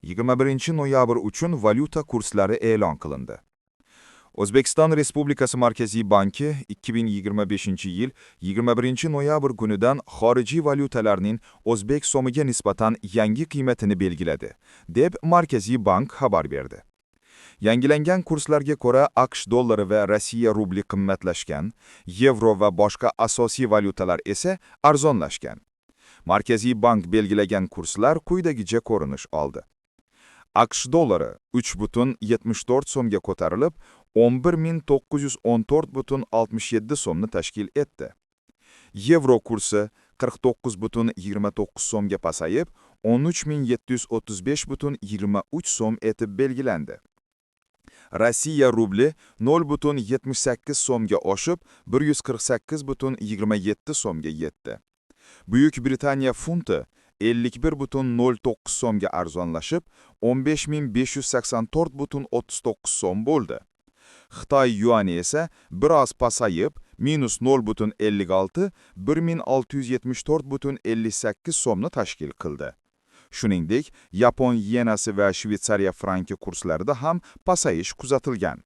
21-noyabr uchun valyuta kurslari e'lon qilindi. O'zbekiston Respublikasi Markaziy banki 2025-yil 21-noyabr kunidan xorijiy valyutalarning o'zbek so'miga nisbatan yangi qiymatini belgiladi, deb Markaziy bank xabar berdi. Yangilangan kurslarga ko'ra AQSh dollari va Rossiya rubli qimmatlashgan, yevro va boshqa asosiy valyutalar esa arzonlashgan. Markaziy bank belgilagan kurslar quyidagicha ko'rinish oldi. AQSh dollari 3,74 so'mga ko'tarilib, 11.914,67 so'mni tashkil etdi. Yevro kursi 49,29 so'mga pasayib, 13.735,23 so'm etib belgilandi. Rossiya rubli 0,78 so'mga oshib, 148,27 so'mga yetdi. Buyuk Britaniya funti 51,09 so'mga arzonlashib, 15.584,39 so'm bo'ldi. Xitoy yuani esa biroz pasayib, -0,56, 1674,58 so'mni tashkil qildi. Shuningdek, Yapon yenasi va Shvetsariya franki kurslarida ham pasayish kuzatilgan.